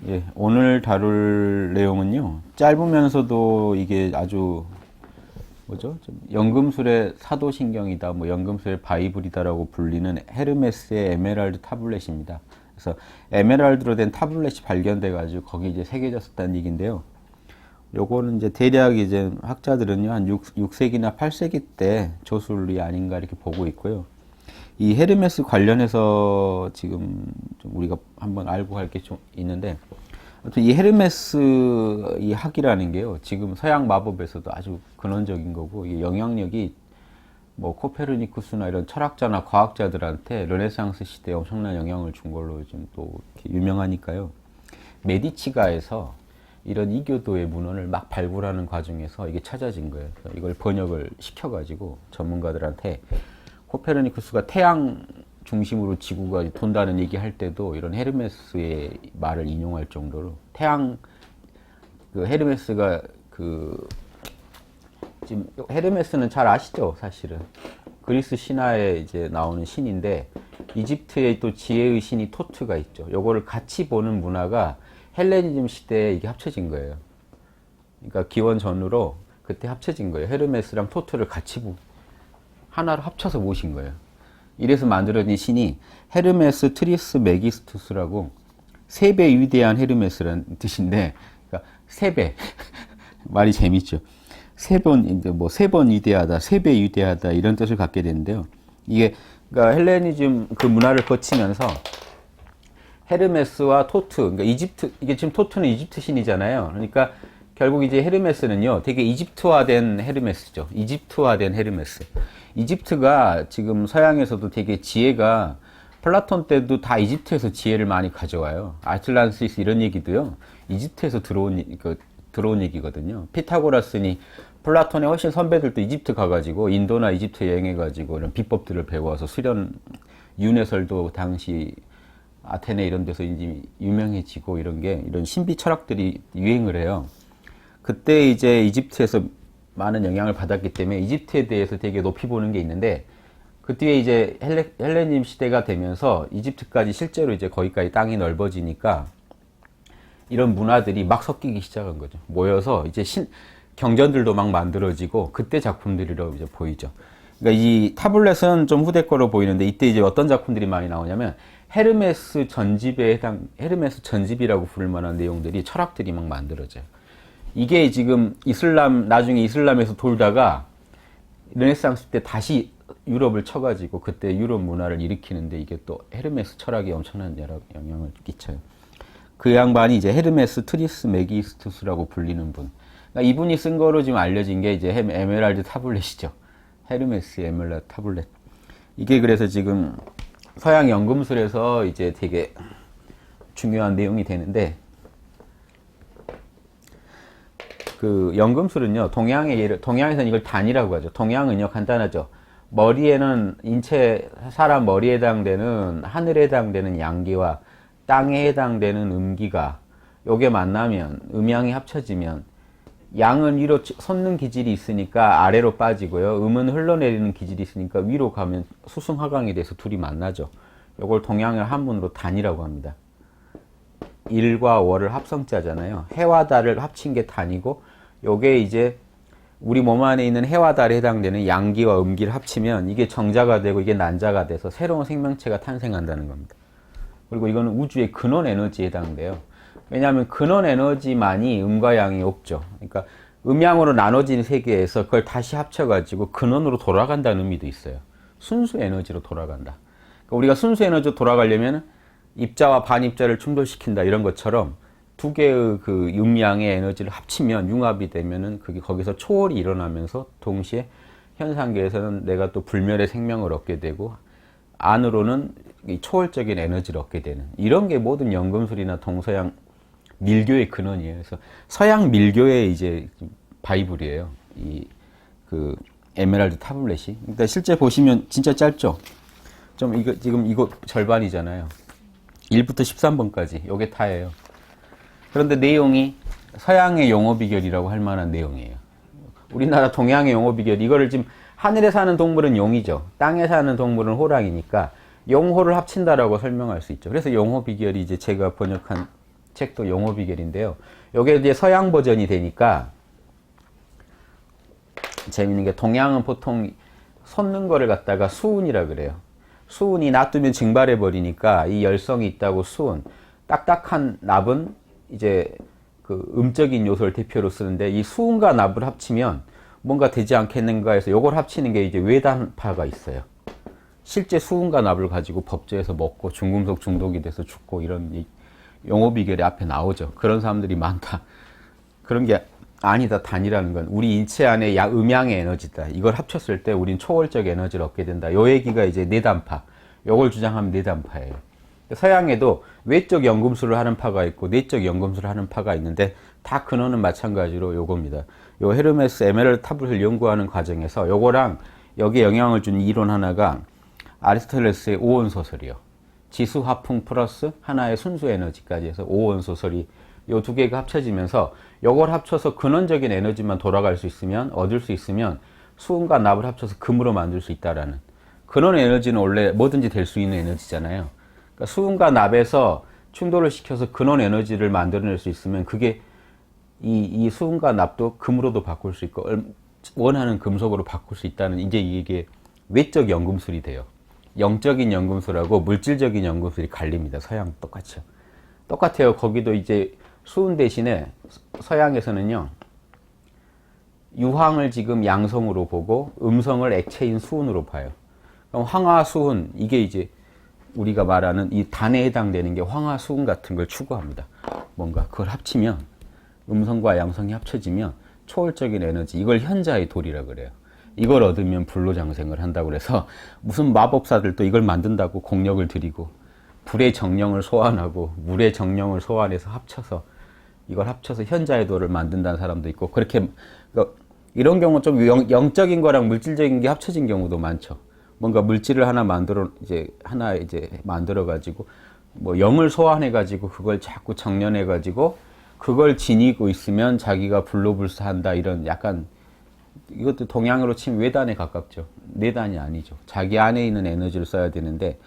예, 오늘 다룰 내용은요. 짧으면서도 이게 아주 뭐죠? 좀 연금술의 사도신경이다, 뭐 연금술의 바이블이다라고 불리는 헤르메스의 에메랄드 타블렛입니다. 그래서 에메랄드로 된 타블렛이 발견돼 가지고 거기 이제 새겨졌었다는 얘기인데요. 요거는 이제 대략 이제 학자들은요 한 6세기나 8세기 때 조술이 아닌가 이렇게 보고 있고요. 이 헤르메스 관련해서 지금 좀 우리가 한번 알고 갈 게 좀 있는데, 아무튼 이 헤르메스 이 학이라는 게요, 지금 서양 마법에서도 아주 근원적인 거고, 이 영향력이 뭐 코페르니쿠스나 이런 철학자나 과학자들한테 르네상스 시대에 엄청난 영향을 준 걸로 좀 또 유명하니까요. 메디치가에서 이런 이교도의 문헌을 막 발굴하는 과정에서 이게 찾아진 거예요. 이걸 번역을 시켜가지고 전문가들한테, 코페르니쿠스가 태양 중심으로 지구가 돈다는 얘기 할 때도 이런 헤르메스의 말을 인용할 정도로 태양, 그 헤르메스가 그 지금 헤르메스는 잘 아시죠, 사실은 그리스 신화에 이제 나오는 신인데, 이집트에 또 지혜의 신이 토트가 있죠. 요거를 같이 보는 문화가 헬레니즘 시대에 이게 합쳐진 거예요. 그러니까 기원 전으로 그때 합쳐진 거예요. 헤르메스랑 토트를 같이 하나로 합쳐서 모신 거예요. 이래서 만들어진 신이 헤르메스 트리스 메기스투스라고, 세 배 위대한 헤르메스라는 뜻인데, 그러니까 세 배 말이 재밌죠. 세 번 위대하다, 세 배 위대하다 이런 뜻을 갖게 되는데요. 이게 그러니까 헬레니즘 그 문화를 거치면서 헤르메스와 토트, 그러니까 이집트, 이게 지금 토트는 이집트 신이잖아요. 그러니까 결국 이제 헤르메스는요, 되게 이집트화된 헤르메스죠. 이집트화된 헤르메스. 이집트가 지금 서양에서도 되게 지혜가, 플라톤 때도 다 이집트에서 지혜를 많이 가져와요. 아틀란티스 이런 얘기도요, 이집트에서 들어온 얘기거든요. 피타고라스니 플라톤의 훨씬 선배들도 이집트 가가지고 인도나 이집트 여행해가지고 이런 비법들을 배워서 수련, 윤회설도 당시 아테네 이런 데서 이제 유명해지고, 이런 게, 이런 신비 철학들이 유행을 해요. 그때 이제 이집트에서 많은 영향을 받았기 때문에 이집트에 대해서 되게 높이 보는 게 있는데, 그 뒤에 이제 헬레님 시대가 되면서 이집트까지 실제로 이제 거기까지 땅이 넓어지니까 이런 문화들이 막 섞이기 시작한 거죠. 모여서 이제 경전들도 막 만들어지고, 그때 작품들이라고 이제 보이죠. 그러니까 이 타블렛은 좀 후대 거로 보이는데, 이때 이제 어떤 작품들이 많이 나오냐면 헤르메스 전집이라고 부를 만한 내용들이, 철학들이 막 만들어져요. 이게 지금 나중에 이슬람에서 돌다가 르네상스 때 다시 유럽을 쳐가지고 그때 유럽 문화를 일으키는데, 이게 또 헤르메스 철학에 엄청난 영향을 끼쳐요. 그 양반이 이제 헤르메스 트리스 메기스투스라고 불리는 분. 그러니까 이분이 쓴 거로 지금 알려진 게 이제 에메랄드 타블렛이죠. 헤르메스 에메랄드 타블렛. 이게 그래서 지금 서양 연금술에서 이제 되게 중요한 내용이 되는데, 그 연금술은요, 동양에서는 이걸 단이라고 하죠. 동양은요, 간단하죠. 머리에는, 사람 머리에 해당되는, 하늘에 해당되는 양기와 땅에 해당되는 음기가, 요게 만나면, 음양이 합쳐지면, 양은 위로 솟는 기질이 있으니까 아래로 빠지고요, 음은 흘러내리는 기질이 있으니까 위로 가면 수승화강이 돼서 둘이 만나죠. 요걸 동양의 한문으로 단이라고 합니다. 일과 월을 합성자잖아요. 해와 달을 합친 게 단이고, 요게 이제 우리 몸 안에 있는 해와 달에 해당되는 양기와 음기를 합치면 이게 정자가 되고 이게 난자가 돼서 새로운 생명체가 탄생한다는 겁니다. 그리고 이거는 우주의 근원 에너지에 해당돼요. 왜냐하면 근원 에너지만이 음과 양이 없죠. 그러니까 음양으로 나눠진 세계에서 그걸 다시 합쳐가지고 근원으로 돌아간다는 의미도 있어요. 순수 에너지로 돌아간다. 그러니까 우리가 순수 에너지로 돌아가려면 입자와 반입자를 충돌시킨다, 이런 것처럼 두 개의 그 음양의 에너지를 합치면, 융합이 되면은 그게 거기서 초월이 일어나면서 동시에 현상계에서는 내가 또 불멸의 생명을 얻게 되고, 안으로는 이 초월적인 에너지를 얻게 되는, 이런 게 모든 연금술이나 동서양 밀교의 근원이에요. 그래서 서양 밀교의 이제 바이블이에요. 그 에메랄드 타블렛이. 그러니까 실제 보시면 진짜 짧죠. 지금 이거 절반이잖아요. 1부터 13번까지 요게 다예요. 그런데 내용이 서양의 용어 비결이라고 할 만한 내용이에요. 우리나라 동양의 용어 비결, 이거를 지금 하늘에 사는 동물은 용이죠. 땅에 사는 동물은 호랑이니까 용호를 합친다라고 설명할 수 있죠. 그래서 용어 비결이 이제 제가 번역한 책도 용어 비결인데요. 요게 이제 서양 버전이 되니까 재밌는 게 동양은 보통 솟는 거를 갖다가 수운이라 그래요. 수운이 놔두면 증발해 버리니까 이 열성이 있다고 수운. 딱딱한 납은 이제 그 음적인 요소를 대표로 쓰는데 이 수운과 납을 합치면 뭔가 되지 않겠는가 해서 요걸 합치는 게 이제 외단파가 있어요. 실제 수운과 납을 가지고 법조에서 먹고 중금속 중독이 돼서 죽고 이런 용어 비결이 앞에 나오죠. 그런 사람들이 많다. 그런 게 아니다. 단이라는 건 우리 인체 안에 음양의 에너지다. 이걸 합쳤을 때 우린 초월적 에너지를 얻게 된다. 요 얘기가 이제 내단파. 요걸 주장하면 내단파예요. 서양에도 외적 연금술을 하는 파가 있고 내적 연금술을 하는 파가 있는데 다 근원은 마찬가지로 요겁니다. 요 헤르메스 에메랄드 탑을 연구하는 과정에서 요거랑 여기에 영향을 준 이론 하나가 아리스토텔레스의 오원 소설이요. 지수 화풍 플러스 하나의 순수 에너지까지 해서 오원 소설이 요 두 개가 합쳐지면서 요걸 합쳐서 근원적인 에너지만 돌아갈 수 있으면 얻을 수 있으면 수은과 납을 합쳐서 금으로 만들 수 있다라는 근원 에너지는 원래 뭐든지 될 수 있는 에너지잖아요. 그러니까 수은과 납에서 충돌을 시켜서 근원 에너지를 만들어낼 수 있으면 그게 이 수은과 납도 금으로도 바꿀 수 있고 원하는 금속으로 바꿀 수 있다는 이제 이게 외적 연금술이 돼요. 영적인 연금술하고 물질적인 연금술이 갈립니다. 서양 똑같죠. 똑같아요. 거기도 이제 수은 대신에 서양에서는요. 유황을 지금 양성으로 보고 음성을 액체인 수은으로 봐요. 그럼 황화수은 이게 이제 우리가 말하는 이 단에 해당되는 게 황화수은 같은 걸 추구합니다. 뭔가 그걸 합치면 음성과 양성이 합쳐지면 초월적인 에너지 이걸 현자의 돌이라 그래요. 이걸 얻으면 불로장생을 한다고 그래서 무슨 마법사들도 이걸 만든다고 공력을 들이고 불의 정령을 소환하고 물의 정령을 소환해서 합쳐서 이걸 합쳐서 현자의 돌을 만든다는 사람도 있고 그렇게 이런 경우 좀 영적인 거랑 물질적인 게 합쳐진 경우도 많죠. 뭔가 물질을 하나 만들어 가지고 뭐 영을 소환해 가지고 그걸 자꾸 정련해 가지고 그걸 지니고 있으면 자기가 불로불사한다 이런 약간 이것도 동양으로 치면 외단에 가깝죠. 내단이 아니죠. 자기 안에 있는 에너지를 써야 되는데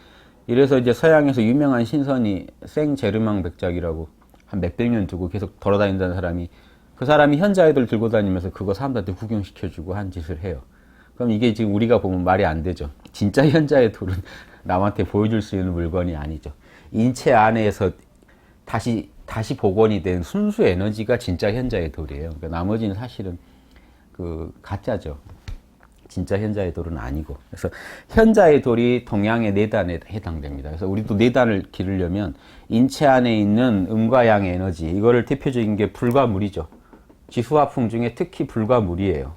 이래서 이제 서양에서 유명한 신선이 생제르망 백작이라고 한 몇백 년 두고 계속 돌아다닌다는 사람이 그 사람이 현자의 돌 들고 다니면서 그거 사람들한테 구경시켜주고 한 짓을 해요. 그럼 이게 지금 우리가 보면 말이 안 되죠. 진짜 현자의 돌은 남한테 보여줄 수 있는 물건이 아니죠. 인체 안에서 다시 복원이 된 순수 에너지가 진짜 현자의 돌이에요. 그러니까 나머지는 사실은 그 가짜죠. 진짜 현자의 돌은 아니고. 그래서 현자의 돌이 동양의 내단에 해당됩니다. 그래서 우리도 내단을 기르려면 인체 안에 있는 음과 양의 에너지 이거를 대표적인 게 불과 물이죠. 지수화풍 중에 특히 불과 물이에요.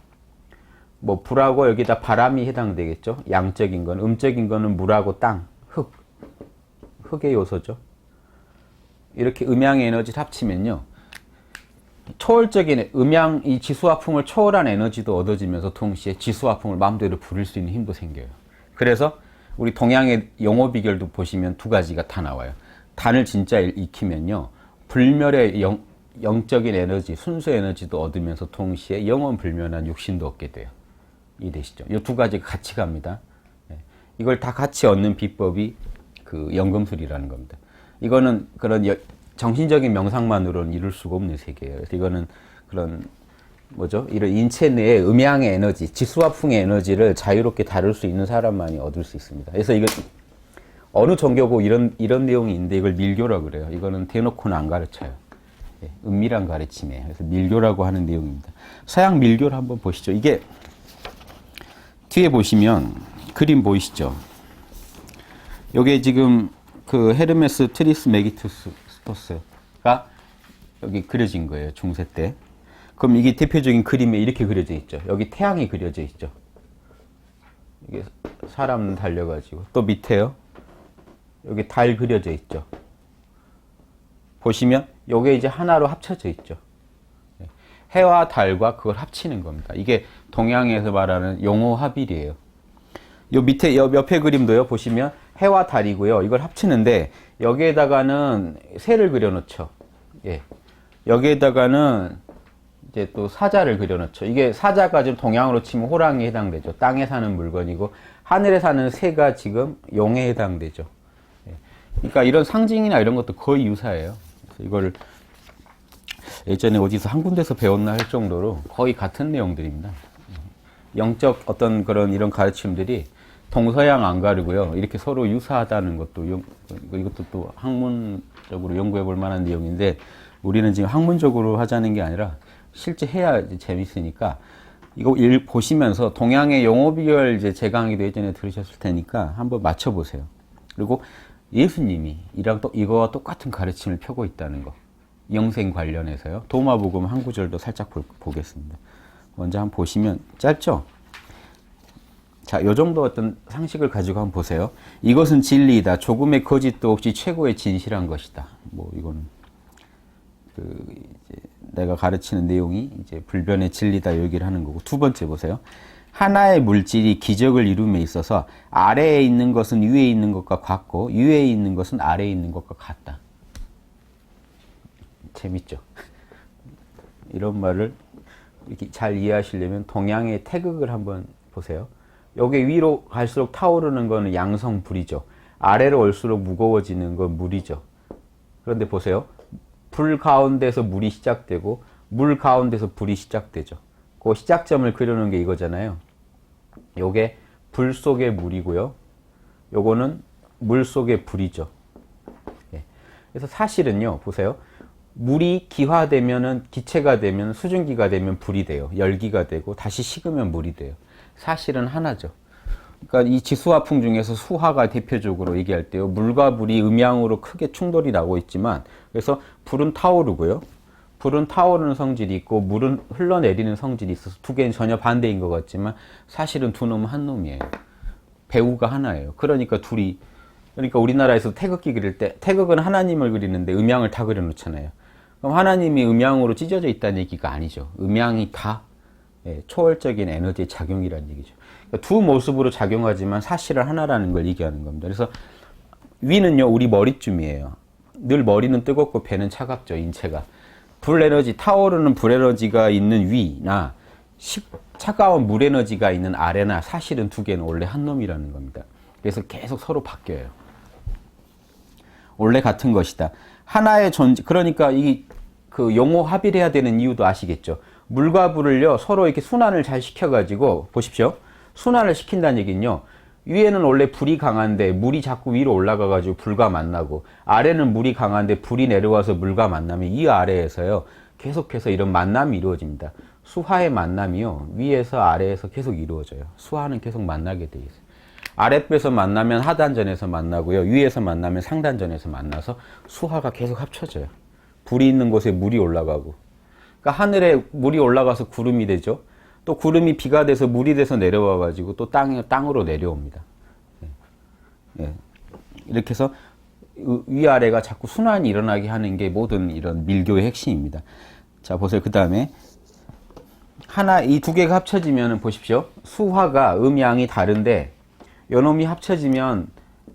뭐 불하고 여기다 바람이 해당되겠죠. 양적인 건 음적인 거는 물하고 땅, 흙의 요소죠. 이렇게 음양의 에너지를 합치면요. 초월적인 음양, 이 지수화풍을 초월한 에너지도 얻어지면서 동시에 지수화풍을 마음대로 부릴 수 있는 힘도 생겨요. 그래서 우리 동양의 용어 비결도 보시면 두 가지가 다 나와요. 단을 진짜 익히면요. 불멸의 영적인 에너지, 순수 에너지도 얻으면서 동시에 영원불멸한 육신도 얻게 돼요. 이해되시죠? 이 두 가지가 같이 갑니다. 이걸 다 같이 얻는 비법이 그 연금술이라는 겁니다. 이거는 그런 정신적인 명상만으로는 이룰 수가 없는 세계예요. 그래서 이거는 그런 이런 인체 내의 음양의 에너지, 지수화풍의 에너지를 자유롭게 다룰 수 있는 사람만이 얻을 수 있습니다. 그래서 이거 어느 종교고 이런 내용이 있는데 이걸 밀교라고 그래요. 이거는 대놓고는 안 가르쳐요. 은밀한 가르침이에요. 그래서 밀교라고 하는 내용입니다. 서양 밀교를 한번 보시죠. 이게 뒤에 보시면 그림 보이시죠? 요게 지금 그 헤르메스 트리스메기스토스가 여기 그려진 거예요. 중세 때. 그럼 이게 대표적인 그림에 이렇게 그려져 있죠. 여기 태양이 그려져 있죠. 이게 사람 달려가지고 또 밑에요. 여기 달 그려져 있죠. 보시면 요게 이제 하나로 합쳐져 있죠. 해와 달과 그걸 합치는 겁니다. 이게 동양에서 말하는 용호합일이에요. 요 밑에 옆에 그림도요. 보시면 해와 달이고요. 이걸 합치는데 여기에다가는 새를 그려놓죠. 예. 여기에다가는 이제 또 사자를 그려놓죠. 이게 사자가 지금 동양으로 치면 호랑이에 해당되죠. 땅에 사는 물건이고 하늘에 사는 새가 지금 용에 해당되죠. 예. 그러니까 이런 상징이나 이런 것도 거의 유사해요. 이거를 예전에 어디서 한 군데서 배웠나 할 정도로 거의 같은 내용들입니다. 영적 어떤 그런 이런 가르침들이 동서양 안 가르고요. 이렇게 서로 유사하다는 것도 이것도 또 학문적으로 연구해 볼 만한 내용인데 우리는 지금 학문적으로 하자는 게 아니라 실제 해야 이제 재밌으니까 이거 보시면서 동양의 용어 비결 이제 제 강의도 예전에 들으셨을 테니까 한번 맞춰 보세요. 그리고 예수님이 이거와 똑같은 가르침을 펴고 있다는 거. 영생 관련해서요. 도마복음 한 구절도 살짝 보겠습니다. 먼저 한번 보시면 짧죠? 자, 요 정도 어떤 상식을 가지고 한번 보세요. 이것은 진리이다. 조금의 거짓도 없이 최고의 진실한 것이다. 뭐 이거는 이제 내가 가르치는 내용이 이제 불변의 진리다 얘기를 하는 거고. 두 번째 보세요. 하나의 물질이 기적을 이룸에 있어서 아래에 있는 것은 위에 있는 것과 같고 위에 있는 것은 아래에 있는 것과 같다. 재밌죠? 이런 말을 이렇게 잘 이해하시려면 동양의 태극을 한번 보세요. 여기 위로 갈수록 타오르는 거는 양성불이죠. 아래로 올수록 무거워지는 건 물이죠. 그런데 보세요. 불 가운데서 물이 시작되고 물 가운데서 불이 시작되죠. 그 시작점을 그려놓은 게 이거잖아요. 요게 불 속의 물이고요. 요거는 물 속의 불이죠. 그래서 사실은요. 보세요. 물이 기화되면은 기체가 되면 수증기가 되면 불이 돼요. 열기가 되고 다시 식으면 물이 돼요. 사실은 하나죠. 그러니까 이 지수화풍 중에서 수화가 대표적으로 얘기할 때요. 물과 물이 음양으로 크게 충돌이 나고 있지만 그래서 불은 타오르고요. 불은 타오르는 성질이 있고 물은 흘러내리는 성질이 있어서 두 개는 전혀 반대인 것 같지만 사실은 두 놈은 한 놈이에요. 배우가 하나예요. 그러니까 우리나라에서 태극기 그릴 때 태극은 하나님을 그리는데 음양을 다 그려놓잖아요. 그럼 하나님이 음양으로 찢어져 있다는 얘기가 아니죠. 음양이 다 초월적인 에너지의 작용이라는 얘기죠. 그러니까 두 모습으로 작용하지만 사실은 하나라는 걸 얘기하는 겁니다. 그래서 위는요, 우리 머리쯤이에요. 늘 머리는 뜨겁고 배는 차갑죠, 인체가. 불 에너지, 타오르는 불 에너지가 있는 위나 차가운 물 에너지가 있는 아래나 사실은 두 개는 원래 한 놈이라는 겁니다. 그래서 계속 서로 바뀌어요. 원래 같은 것이다. 하나의 존재, 그러니까 그 용어 합의를 해야 되는 이유도 아시겠죠? 물과 불을요, 서로 이렇게 순환을 잘 시켜가지고, 보십시오. 순환을 시킨다는 얘기는요, 위에는 원래 불이 강한데 물이 자꾸 위로 올라가가지고 불과 만나고, 아래는 물이 강한데 불이 내려와서 물과 만나면 이 아래에서요, 계속해서 이런 만남이 이루어집니다. 수화의 만남이요, 위에서 아래에서 계속 이루어져요. 수화는 계속 만나게 돼 있어요. 아랫배에서 만나면 하단전에서 만나고요. 위에서 만나면 상단전에서 만나서 수화가 계속 합쳐져요. 불이 있는 곳에 물이 올라가고. 그러니까 하늘에 물이 올라가서 구름이 되죠. 또 구름이 비가 돼서 물이 돼서 내려와가지고 또 땅으로 내려옵니다. 이렇게 해서 위아래가 자꾸 순환이 일어나게 하는 게 모든 이런 밀교의 핵심입니다. 자, 보세요. 그 다음에 이 두 개가 합쳐지면 보십시오. 수화가 음양이 다른데 요놈이 합쳐지면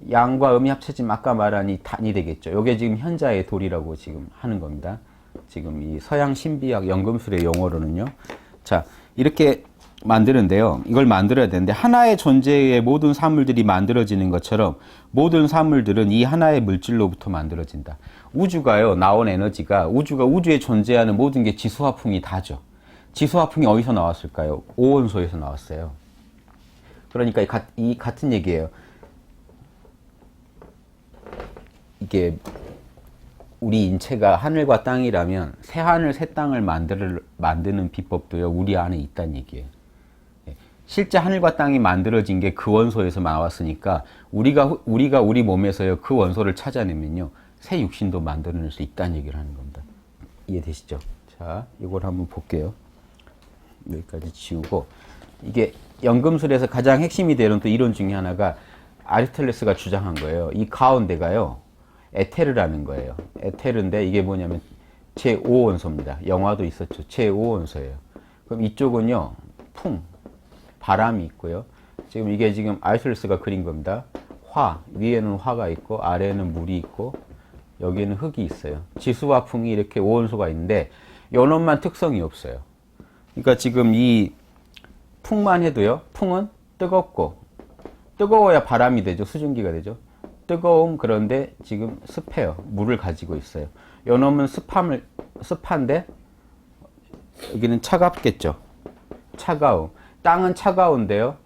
양과 음이 합쳐지면 아까 말한 이 단이 되겠죠. 요게 지금 현자의 돌이라고 지금 하는 겁니다. 지금 이 서양 신비학 연금술의 용어로는요. 자, 이렇게 만드는데요. 이걸 만들어야 되는데 하나의 존재의 모든 사물들이 만들어지는 것처럼 모든 사물들은 이 하나의 물질로부터 만들어진다. 우주가요. 나온 에너지가 우주에 존재하는 모든 게 지수화풍이 다죠. 지수화풍이 어디서 나왔을까요? 오온소에서 나왔어요. 그러니까 이 같은 얘기예요. 이게 우리 인체가 하늘과 땅이라면 새 하늘 새 땅을 만드는 비법도요. 우리 안에 있다는 얘기예요. 실제 하늘과 땅이 만들어진 게 그 원소에서 나왔으니까 우리가 우리 몸에서요. 그 원소를 찾아내면요. 새 육신도 만들어낼 수 있다는 얘기를 하는 겁니다. 이해되시죠? 자, 이걸 한번 볼게요. 여기까지 지우고 이게 연금술에서 가장 핵심이 되는 또 이론 중에 하나가 아리스토텔레스가 주장한 거예요. 이 가운데가요. 에테르라는 거예요. 에테르인데 이게 뭐냐면 제5원소입니다. 영화도 있었죠. 제5원소예요. 그럼 이쪽은요. 바람이 있고요. 지금 이게 지금 아리스토텔레스가 그린 겁니다. 위에는 화가 있고 아래에는 물이 있고 여기에는 흙이 있어요. 지수와 풍이 이렇게 5원소가 있는데 요놈만 특성이 없어요. 그러니까 지금 이 풍만 해도요. 풍은 뜨거워야 바람이 되죠. 수증기가 되죠. 뜨거움 그런데 지금 습해요. 물을 가지고 있어요. 요 놈은 습한데 여기는 차갑겠죠. 차가움. 땅은 차가운데요.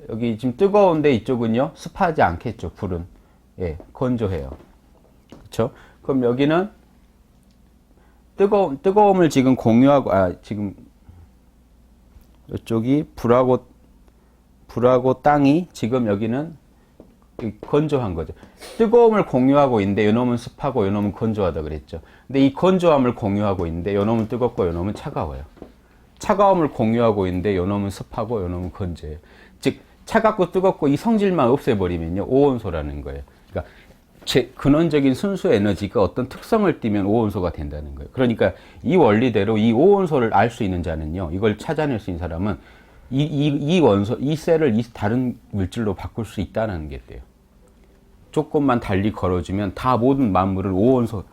여기 지금 뜨거운데 이쪽은요 습하지 않겠죠. 불은 예, 건조해요. 그렇죠? 그럼 여기는 뜨거움을 지금 공유하고 지금 이쪽이 불하고 땅이 지금 여기는 건조한 거죠. 뜨거움을 공유하고 있는데 요놈은 습하고 요놈은 건조하다 그랬죠. 근데 이 건조함을 공유하고 있는데 요놈은 뜨겁고 요놈은 차가워요. 차가움을 공유하고 있는데 요놈은 습하고 요놈은 건조해요. 즉 차갑고 뜨겁고 이 성질만 없애버리면요 오온소라는 거예요. 그러니까 제 근원적인 순수 에너지가 어떤 특성을 띠면 오온소가 된다는 거예요. 그러니까 이 원리대로 이 오온소를 알 수 있는 자는요, 이걸 찾아낼 수 있는 사람은 이 원소, 이 셀을 이 다른 물질로 바꿀 수 있다는 게 돼요. 조금만 달리 걸어주면 다 모든 만물을 오온소,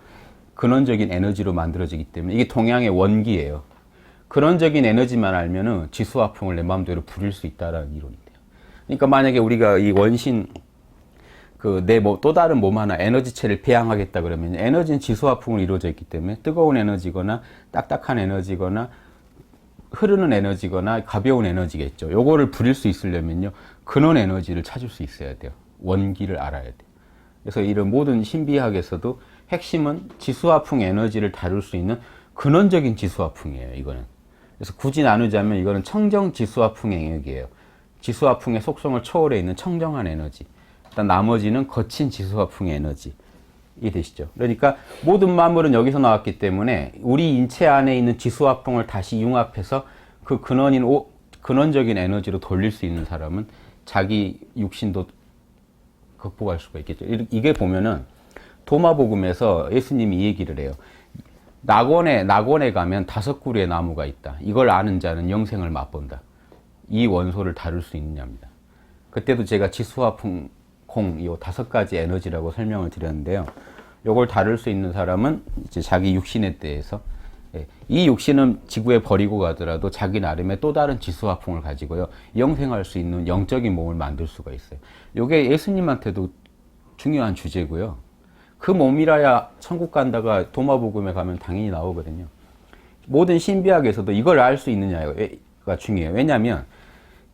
근원적인 에너지로 만들어지기 때문에 이게 동양의 원기예요. 근원적인 에너지만 알면은 지수화풍을 내 마음대로 부릴 수 있다라는 이론이 돼요. 그러니까 만약에 우리가 이 원신 또 다른 몸 하나 에너지체를 배양하겠다 그러면 에너지는 지수화풍으로 이루어져 있기 때문에 뜨거운 에너지거나 딱딱한 에너지거나 흐르는 에너지거나 가벼운 에너지겠죠. 요거를 부릴 수 있으려면요 근원 에너지를 찾을 수 있어야 돼요. 원기를 알아야 돼요. 그래서 이런 모든 신비학에서도 핵심은 지수화풍 에너지를 다룰 수 있는 근원적인 지수화풍이에요. 이거는. 그래서 굳이 나누자면 이거는 청정 지수화풍 영역이에요. 지수화풍의 속성을 초월해 있는 청정한 에너지. 일단 나머지는 거친 지수화풍의 에너지. 이해되시죠? 그러니까 모든 만물은 여기서 나왔기 때문에 우리 인체 안에 있는 지수화풍을 다시 융합해서 그 근원적인 에너지로 돌릴 수 있는 사람은 자기 육신도 극복할 수가 있겠죠. 이게 보면은 도마복음에서 예수님이 이 얘기를 해요. 낙원에 가면 5그루의 나무가 있다. 이걸 아는 자는 영생을 맛본다. 이 원소를 다룰 수 있느냐입니다. 그때도 제가 지수화풍 이 5가지 에너지라고 설명을 드렸는데요. 요걸 다룰 수 있는 사람은 이제 자기 육신에 대해서 이 육신은 지구에 버리고 가더라도 자기 나름의 또 다른 지수화풍을 가지고요. 영생할 수 있는 영적인 몸을 만들 수가 있어요. 요게 예수님한테도 중요한 주제고요. 그 몸이라야 천국 간다가 도마복음에 가면 당연히 나오거든요. 모든 신비학에서도 이걸 알 수 있느냐가 중요해요. 왜냐하면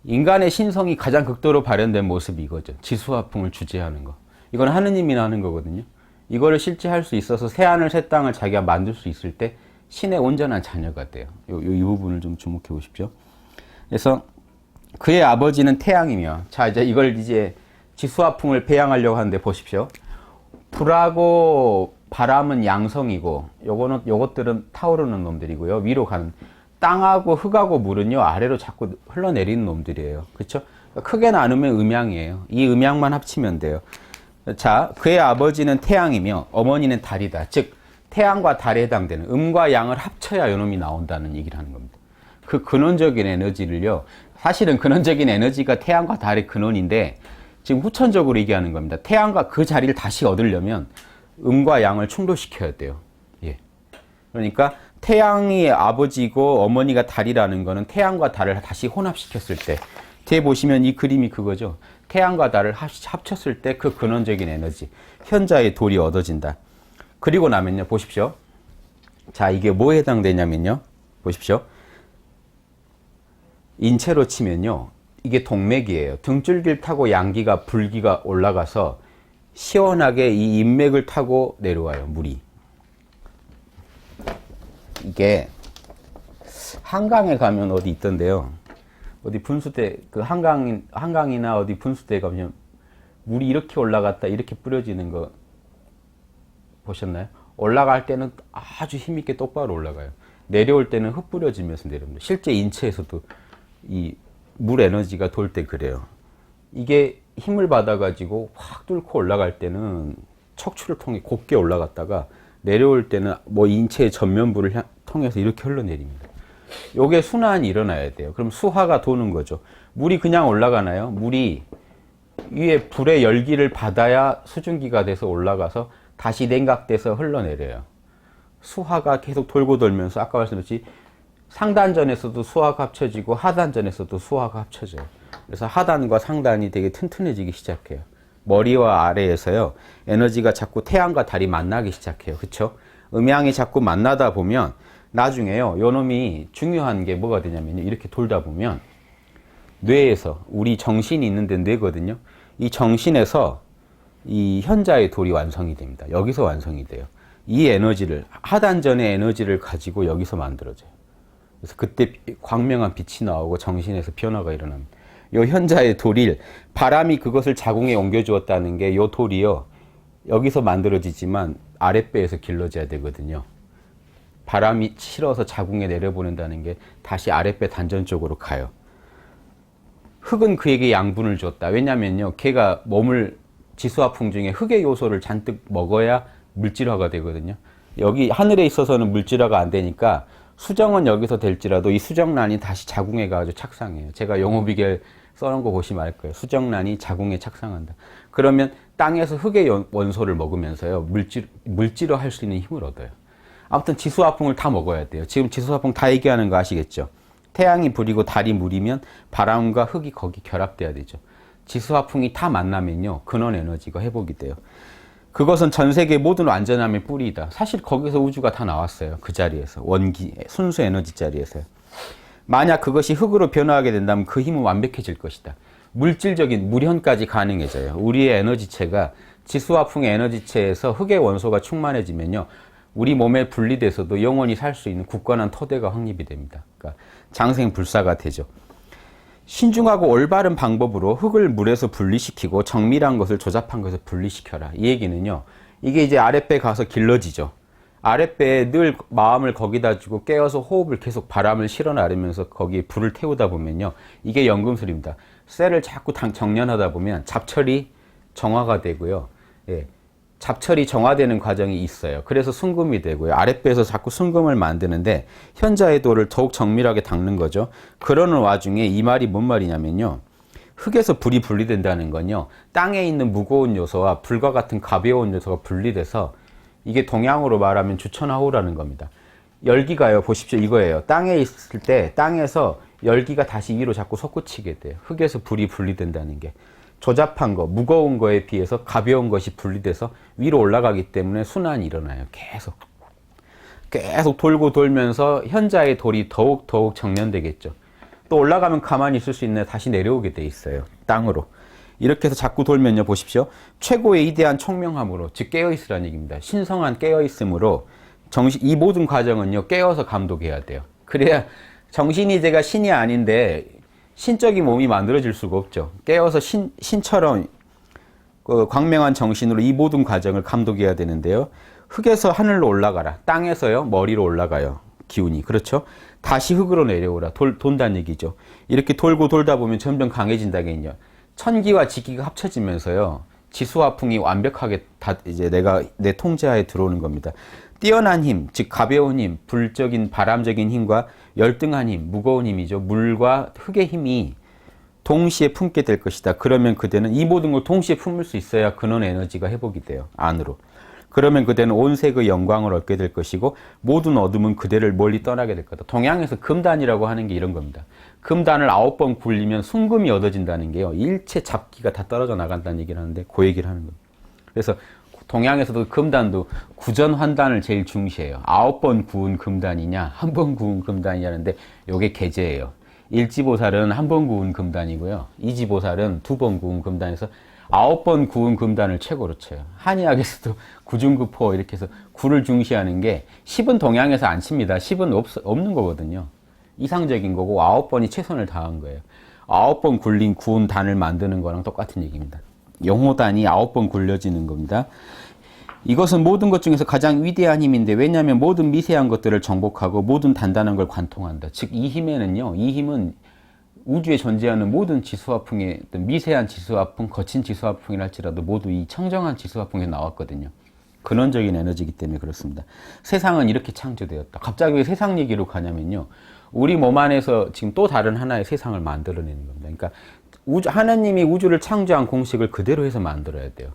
인간의 신성이 가장 극도로 발현된 모습이 이거죠. 지수화풍을 주재하는 거. 이건 하느님이 하는 거거든요. 이거를 실제 할 수 있어서 새하늘 새 땅을 자기가 만들 수 있을 때 신의 온전한 자녀가 돼요. 이 부분을 좀 주목해 보십시오. 그래서 그의 아버지는 태양이며, 자 이제 이제 지수화풍을 배양하려고 하는데 보십시오. 불하고 바람은 양성이고, 요것들은 타오르는 놈들이고요. 위로 가는. 땅하고 흙하고 물은요 아래로 자꾸 흘러내리는 놈들이에요. 그렇죠? 크게 나누면 음양이에요. 이 음양만 합치면 돼요. 자, 그의 아버지는 태양이며 어머니는 달이다. 즉 태양과 달에 해당되는 음과 양을 합쳐야 요놈이 나온다는 얘기를 하는 겁니다. 그 근원적인 에너지를요, 사실은 근원적인 에너지가 태양과 달의 근원인데 지금 후천적으로 얘기하는 겁니다. 태양과 그 자리를 다시 얻으려면 음과 양을 충돌시켜야 돼요. 예. 그러니까 태양이 아버지고 어머니가 달이라는 거는 태양과 달을 다시 혼합시켰을 때, 뒤에 보시면 이 그림이 그거죠. 태양과 달을 합쳤을 때 그 근원적인 에너지, 현자의 돌이 얻어진다. 그리고 나면요, 보십시오. 자, 이게 뭐에 해당되냐면요, 보십시오. 인체로 치면요, 이게 동맥이에요. 등줄기를 타고 양기가, 불기가 올라가서 시원하게 이 인맥을 타고 내려와요, 물이. 이게 한강에 가면 어디 있던데요. 어디 분수대, 그 한강이나 어디 분수대에 가면 물이 이렇게 올라갔다 이렇게 뿌려지는 거 보셨나요? 올라갈 때는 아주 힘있게 똑바로 올라가요. 내려올 때는 흙 뿌려지면서 내려옵니다. 실제 인체에서도 이 물 에너지가 돌 때 그래요. 이게 힘을 받아가지고 확 뚫고 올라갈 때는 척추를 통해 곱게 올라갔다가 내려올 때는 뭐 인체의 전면부를 통해서 이렇게 흘러내립니다. 요게 순환이 일어나야 돼요. 그럼 수하가 도는 거죠. 물이 그냥 올라가나요? 물이 위에 불의 열기를 받아야 수증기가 돼서 올라가서 다시 냉각돼서 흘러내려요. 수하가 계속 돌고 돌면서 아까 말씀드렸지 상단전에서도 수하가 합쳐지고 하단전에서도 수하가 합쳐져요. 그래서 하단과 상단이 되게 튼튼해지기 시작해요. 머리와 아래에서요 에너지가 자꾸 태양과 달이 만나기 시작해요. 그렇죠? 음양이 자꾸 만나다 보면 나중에요. 요 놈이 중요한 게 뭐가 되냐면요. 이렇게 돌다 보면 뇌에서 우리 정신이 있는데 뇌거든요. 이 정신에서 이 현자의 돌이 완성이 됩니다. 여기서 완성이 돼요. 이 에너지를 하단전의 에너지를 가지고 여기서 만들어져요. 그래서 그때 광명한 빛이 나오고 정신에서 변화가 일어납니다. 요 현자의 돌이 바람이 그것을 자궁에 옮겨주었다는 게 요 돌이요. 여기서 만들어지지만 아랫배에서 길러져야 되거든요. 바람이 실어서 자궁에 내려보낸다는 게 다시 아랫배 단전 쪽으로 가요. 흙은 그에게 양분을 줬다. 왜냐면요. 걔가 몸을 지수화풍 중에 흙의 요소를 잔뜩 먹어야 물질화가 되거든요. 여기 하늘에 있어서는 물질화가 안 되니까 수정은 여기서 될지라도 이 수정란이 다시 자궁에 가가지고 착상해요. 제가 용어비결 써놓은 거 보시면 알 거예요. 수정란이 자궁에 착상한다. 그러면 땅에서 흙의 원소를 먹으면서요. 물질화 할 수 있는 힘을 얻어요. 아무튼 지수화풍을 다 먹어야 돼요. 지금 지수화풍 다 얘기하는 거 아시겠죠? 태양이 불이고 달이 물이면 바람과 흙이 거기 결합돼야 되죠. 지수화풍이 다 만나면요. 근원 에너지가 회복이 돼요. 그것은 전 세계 모든 완전함의 뿌리이다. 사실 거기서 우주가 다 나왔어요. 그 자리에서. 원기, 순수 에너지 자리에서요. 만약 그것이 흙으로 변화하게 된다면 그 힘은 완벽해질 것이다. 물질적인 물현까지 가능해져요. 우리의 에너지체가 지수화풍의 에너지체에서 흙의 원소가 충만해지면요. 우리 몸에 분리돼서도 영원히 살 수 있는 굳건한 토대가 확립이 됩니다. 그러니까 장생불사가 되죠. 신중하고 올바른 방법으로 흙을 물에서 분리시키고 정밀한 것을 조잡한 것을 분리시켜라. 이 얘기는요. 이게 이제 아랫배 가서 길러지죠. 아랫배에 늘 마음을 거기다 주고 깨어서 호흡을 계속 바람을 실어 나르면서 거기에 불을 태우다 보면요. 이게 연금술입니다. 쇠를 자꾸 정련하다 보면 잡철이 정화가 되고요. 예. 잡철이 정화되는 과정이 있어요. 그래서 순금이 되고요. 아랫배에서 자꾸 순금을 만드는데 현자의 돌을 더욱 정밀하게 닦는 거죠. 그러는 와중에 이 말이 뭔 말이냐면요. 흙에서 불이 분리된다는 건요. 땅에 있는 무거운 요소와 불과 같은 가벼운 요소가 분리돼서 이게 동양으로 말하면 주천화호라는 겁니다. 열기가요. 보십시오. 이거예요. 땅에 있을 때 땅에서 열기가 다시 위로 자꾸 솟구치게 돼요. 흙에서 불이 분리된다는 게. 조잡한 거, 무거운 거에 비해서 가벼운 것이 분리돼서 위로 올라가기 때문에 순환이 일어나요. 계속 돌고 돌면서 현자의 돌이 더욱 정련되겠죠. 또 올라가면 가만히 있을 수 있는데 다시 내려오게 돼 있어요. 땅으로. 이렇게 해서 자꾸 돌면요. 보십시오. 최고의 이대한 총명함으로, 즉 깨어있으라는 얘기입니다. 신성한 깨어있음으로 이 모든 과정은요. 깨어서 감독해야 돼요. 그래야 정신이 제가 신이 아닌데 신적인 몸이 만들어질 수가 없죠. 깨어서 신처럼 그 광명한 정신으로 이 모든 과정을 감독해야 되는데요. 흙에서 하늘로 올라가라. 땅에서요. 머리로 올라가요. 기운이. 그렇죠? 다시 흙으로 내려오라. 돈다는 얘기죠. 이렇게 돌고 돌다 보면 점점 강해진다겠냐. 천기와 지기가 합쳐지면서요. 지수화풍이 완벽하게 다 이제 내 통제하에 들어오는 겁니다. 뛰어난 힘, 즉 가벼운 힘, 불적인 바람적인 힘과 열등한 힘, 무거운 힘이죠. 물과 흙의 힘이 동시에 품게 될 것이다. 그러면 그대는 이 모든 걸 동시에 품을 수 있어야 근원 에너지가 회복이 돼요. 안으로. 그러면 그대는 온 세계의 영광을 얻게 될 것이고 모든 어둠은 그대를 멀리 떠나게 될 거다. 동양에서 금단이라고 하는 게 이런 겁니다. 금단을 9번 굴리면 순금이 얻어진다는 게요. 일체 잡기가 다 떨어져 나간다는 얘기를 하는데 그 얘기를 하는 겁니다. 그래서 동양에서도 금단도 구전환단을 제일 중시해요. 9번 구운 금단이냐, 1번 구운 금단이냐는데 요게 계제예요. 일지보살은 1번 구운 금단이고요. 이지보살은 2번 구운 금단에서 9번 구운 금단을 최고로 쳐요. 한의학에서도 구중구포 이렇게 해서 구를 중시하는 게 10은 동양에서 안 칩니다. 10은 없는 거거든요. 이상적인 거고 9번이 최선을 다한 거예요. 9번 굴린 구운 단을 만드는 거랑 똑같은 얘기입니다. 영호단이 9번 굴려지는 겁니다. 이것은 모든 것 중에서 가장 위대한 힘인데 왜냐하면 모든 미세한 것들을 정복하고 모든 단단한 걸 관통한다. 즉 이 힘에는요. 이 힘은 우주에 존재하는 모든 지수화풍의 미세한 지수화풍, 거친 지수화풍이라 할지라도 모두 이 청정한 지수화풍에 나왔거든요. 근원적인 에너지이기 때문에 그렇습니다. 세상은 이렇게 창조되었다. 갑자기 왜 세상 얘기로 가냐면요. 우리 몸 안에서 지금 또 다른 하나의 세상을 만들어내는 겁니다. 그러니까 하나님이 우주를 창조한 공식을 그대로 해서 만들어야 돼요.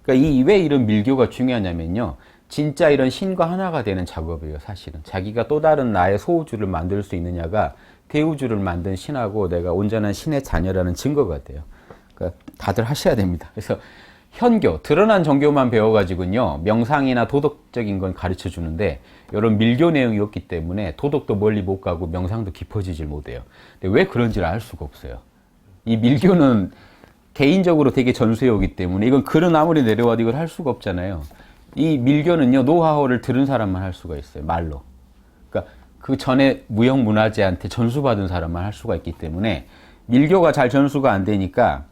그러니까 왜 이런 밀교가 중요하냐면요. 진짜 이런 신과 하나가 되는 작업이에요, 사실은. 자기가 또 다른 나의 소우주를 만들 수 있느냐가 대우주를 만든 신하고 내가 온전한 신의 자녀라는 증거가 돼요. 그러니까 다들 하셔야 됩니다. 그래서 현교, 드러난 종교만 배워가지고요, 명상이나 도덕적인 건 가르쳐 주는데, 이런 밀교 내용이 없기 때문에 도덕도 멀리 못 가고 명상도 깊어지질 못해요. 근데 왜 그런지를 알 수가 없어요. 이 밀교는 개인적으로 되게 전수해 오기 때문에, 이건 글은 아무리 내려와도 이걸 할 수가 없잖아요. 이 밀교는요, 노하우를 들은 사람만 할 수가 있어요, 말로. 그러니까 그 전에 무형문화재한테 전수받은 사람만 할 수가 있기 때문에, 밀교가 잘 전수가 안 되니까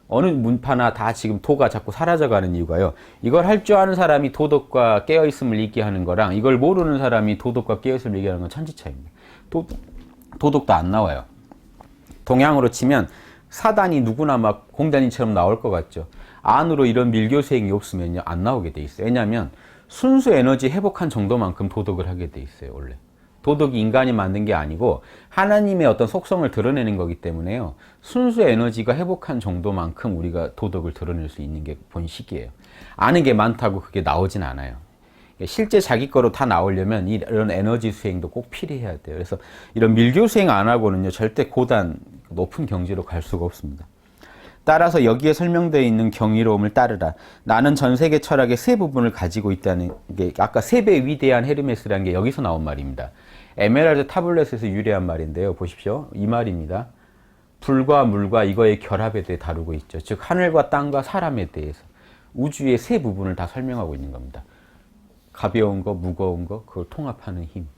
어느 문파나 다 지금 도가 자꾸 사라져가는 이유가요. 이걸 할 줄 아는 사람이 도덕과 깨어있음을 얘기하는 거랑, 이걸 모르는 사람이 도덕과 깨어있음을 얘기하는 건 천지차이입니다. 도덕도 안 나와요. 동양으로 치면 사단이 누구나 막 공자님처럼 나올 것 같죠. 안으로 이런 밀교 수행이 없으면요, 안 나오게 돼 있어요. 왜냐하면 순수 에너지 회복한 정도만큼 도덕을 하게 돼 있어요, 원래. 도덕이 인간이 만든 게 아니고 하나님의 어떤 속성을 드러내는 거기 때문에요. 순수 에너지가 회복한 정도만큼 우리가 도덕을 드러낼 수 있는 게 본식이에요. 아는 게 많다고 그게 나오진 않아요. 실제 자기 거로 다 나오려면 이런 에너지 수행도 꼭 필요해야 돼요. 그래서 이런 밀교 수행 안 하고는요, 절대 고단, 높은 경지로 갈 수가 없습니다. 따라서 여기에 설명되어 있는 경이로움을 따르라. 나는 전 세계 철학의 세 부분을 가지고 있다는 게, 아까 세 배 위대한 헤르메스라는 게 여기서 나온 말입니다. 에메랄드 타블렛에서 유래한 말인데요. 보십시오. 이 말입니다. 불과 물과 이거의 결합에 대해 다루고 있죠. 즉 하늘과 땅과 사람에 대해서 우주의 세 부분을 다 설명하고 있는 겁니다. 가벼운 거, 무거운 거, 그걸 통합하는 힘.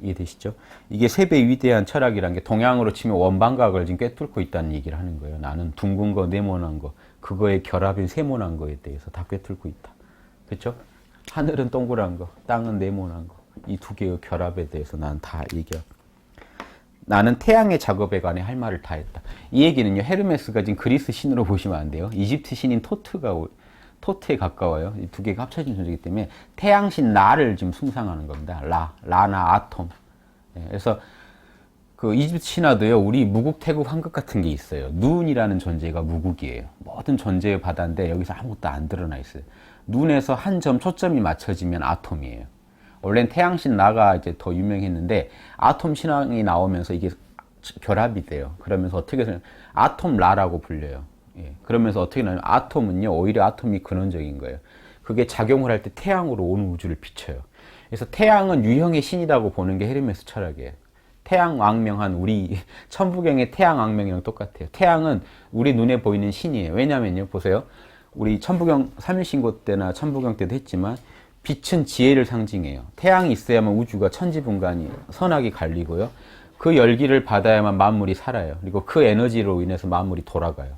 이해되시죠? 이게 세 배 위대한 철학이란 게 동양으로 치면 원방각을 지금 꿰뚫고 있다는 얘기를 하는 거예요. 나는 둥근 거, 네모난 거, 그거의 결합인 세모난 거에 대해서 다 꿰뚫고 있다. 그렇죠? 하늘은 동그란 거, 땅은 네모난 거, 이 두 개의 결합에 대해서 난 다 얘기하고, 나는 태양의 작업에 관해 할 말을 다 했다. 이 얘기는요, 헤르메스가 지금 그리스 신으로 보시면 안 돼요. 이집트 신인 토트에 가까워요. 이 두 개가 합쳐진 존재이기 때문에 태양신 라를 지금 숭상하는 겁니다. 라나 아톰. 그래서 그 이집트 신화도요, 우리 무국, 태국, 한국 같은 게 있어요. 눈이라는 존재가 무국이에요. 모든 존재의 바다인데 여기서 아무것도 안 드러나 있어요. 눈에서 한 점, 초점이 맞춰지면 아톰이에요. 원래는 태양신 라가 이제 더 유명했는데 아톰 신앙이 나오면서 이게 결합이 돼요. 그러면서 어떻게 해서 아톰 라라고 불려요. 예. 그러면서 어떻게 나요? 아톰은요, 오히려 아톰이 근원적인 거예요. 그게 작용을 할 때 태양으로 온 우주를 비춰요. 그래서 태양은 유형의 신이라고 보는 게 헤르메스 철학이에요. 태양 왕명한 우리 천부경의 태양 왕명이랑 똑같아요. 태양은 우리 눈에 보이는 신이에요. 왜냐면요, 보세요. 우리 천부경 3일신고 때나 천부경 때도 했지만 빛은 지혜를 상징해요. 태양이 있어야만 우주가 천지분간이 선하게 갈리고요. 그 열기를 받아야만 만물이 살아요. 그리고 그 에너지로 인해서 만물이 돌아가요.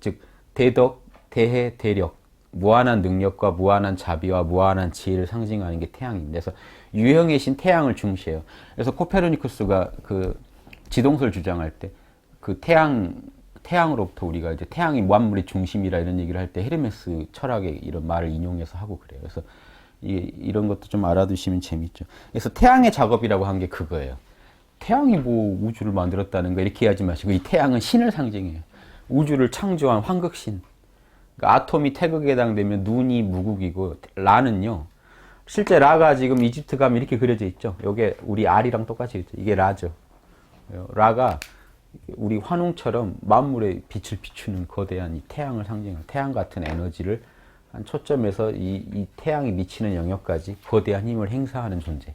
즉 대덕, 대해, 대력, 무한한 능력과 무한한 자비와 무한한 지혜를 상징하는 게 태양입니다. 그래서 유형의 신 태양을 중시해요. 그래서 코페르니쿠스가 그 지동설 주장할 때 그 태양으로부터 우리가 이제 태양이 만물의 중심이라 이런 얘기를 할 때 헤르메스 철학의 이런 말을 인용해서 하고 그래요. 그래서 이런 것도 좀 알아두시면 재밌죠. 그래서 태양의 작업이라고 한 게 그거예요. 태양이 뭐 우주를 만들었다는 거 이렇게 하지 마시고, 이 태양은 신을 상징해요. 우주를 창조한 황극신. 그러니까 아톰이 태극에 해당되면 눈이 무국이고, 라는요, 실제 라가 지금 이집트 가면 이렇게 그려져 있죠. 이게 우리 알이랑 똑같이 있죠. 이게 라죠. 라가 우리 환웅처럼 만물의 빛을 비추는 거대한 이 태양을 상징하는, 태양 같은 에너지를 한 초점에서 이 태양이 미치는 영역까지 거대한 힘을 행사하는 존재.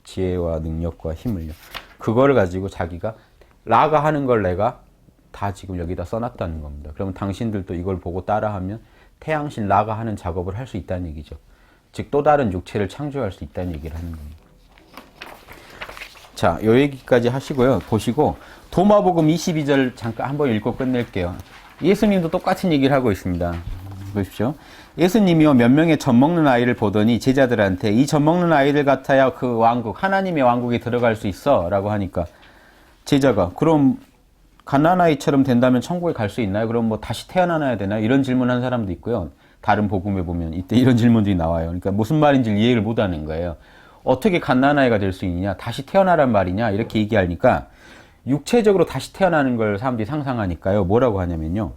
지혜와 능력과 힘을요. 그거를 가지고 자기가 라가 하는 걸 내가 다 지금 여기다 써놨다는 겁니다. 그러면 당신들도 이걸 보고 따라하면 태양신 라가 하는 작업을 할 수 있다는 얘기죠. 즉 또 다른 육체를 창조할 수 있다는 얘기를 하는 겁니다. 자, 요 얘기까지 하시고요. 보시고 도마복음 22절 잠깐 한번 읽고 끝낼게요. 예수님도 똑같은 얘기를 하고 있습니다. 보십시오. 예수님이요, 몇 명의 젖 먹는 아이를 보더니 제자들한테 이 젖 먹는 아이들 같아야 그 왕국, 하나님의 왕국에 들어갈 수 있어 라고 하니까 제자가 그럼 갓난아이처럼 된다면 천국에 갈 수 있나요? 그럼 뭐 다시 태어나야 되나요? 이런 질문하는 사람도 있고요. 다른 복음에 보면 이때 이런 질문들이 나와요. 그러니까 무슨 말인지 이해를 못하는 거예요. 어떻게 갓난아이가 될 수 있느냐? 다시 태어나란 말이냐? 이렇게 얘기하니까 육체적으로 다시 태어나는 걸 사람들이 상상하니까요. 뭐라고 하냐면요.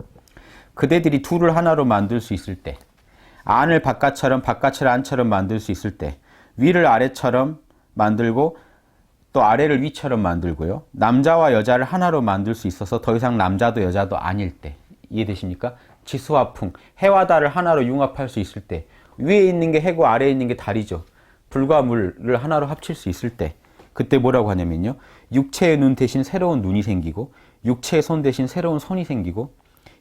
그대들이 둘을 하나로 만들 수 있을 때, 안을 바깥처럼 바깥을 안처럼 만들 수 있을 때, 위를 아래처럼 만들고 또 아래를 위처럼 만들고요. 남자와 여자를 하나로 만들 수 있어서 더 이상 남자도 여자도 아닐 때. 이해되십니까? 지수화풍, 해와 달을 하나로 융합할 수 있을 때, 위에 있는 게 해고 아래에 있는 게 달이죠. 불과 물을 하나로 합칠 수 있을 때, 그때 뭐라고 하냐면요. 육체의 눈 대신 새로운 눈이 생기고, 육체의 손 대신 새로운 손이 생기고,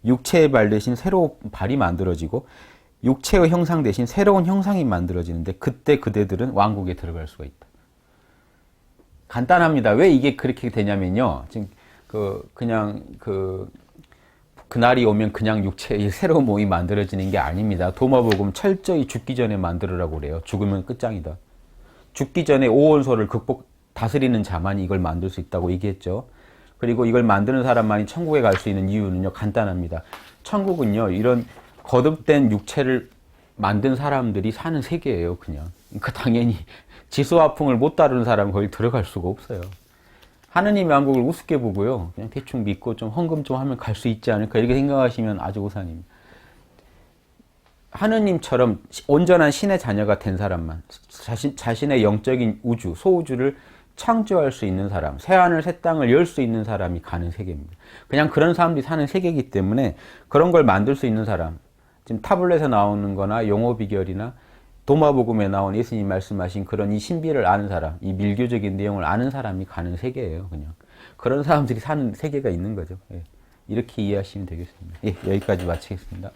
육체의 발 대신 새로운 발이 만들어지고, 육체의 형상 대신 새로운 형상이 만들어지는데, 그때 그대들은 왕국에 들어갈 수가 있다. 간단합니다. 왜 이게 그렇게 되냐면요. 지금 그날이 오면 그냥 육체의 새로운 몸이 만들어지는 게 아닙니다. 도마복음 철저히 죽기 전에 만들으라고 그래요. 죽으면 끝장이다. 죽기 전에 오온소를 다스리는 자만이 이걸 만들 수 있다고 얘기했죠. 그리고 이걸 만드는 사람만이 천국에 갈 수 있는 이유는요, 간단합니다. 천국은요, 이런 거듭된 육체를 만든 사람들이 사는 세계예요, 그냥. 그러니까 당연히 지수화풍을 못 다루는 사람은 거기 들어갈 수가 없어요. 하느님의 왕국을 우습게 보고요, 그냥 대충 믿고 좀 헌금 좀 하면 갈 수 있지 않을까 이렇게 생각하시면 아주 오산입니다. 하느님처럼 온전한 신의 자녀가 된 사람만, 자신의 영적인 우주, 소우주를 창조할 수 있는 사람, 새하늘 새 땅을 열 수 있는 사람이 가는 세계입니다. 그냥 그런 사람들이 사는 세계이기 때문에 그런 걸 만들 수 있는 사람, 지금 타블렛에 나오는 거나 용어비결이나 도마복음에 나온 예수님 말씀하신 그런 이 신비를 아는 사람, 이 밀교적인 내용을 아는 사람이 가는 세계예요, 그냥. 그런 사람들이 사는 세계가 있는 거죠. 예. 이렇게 이해하시면 되겠습니다. 예, 여기까지 마치겠습니다.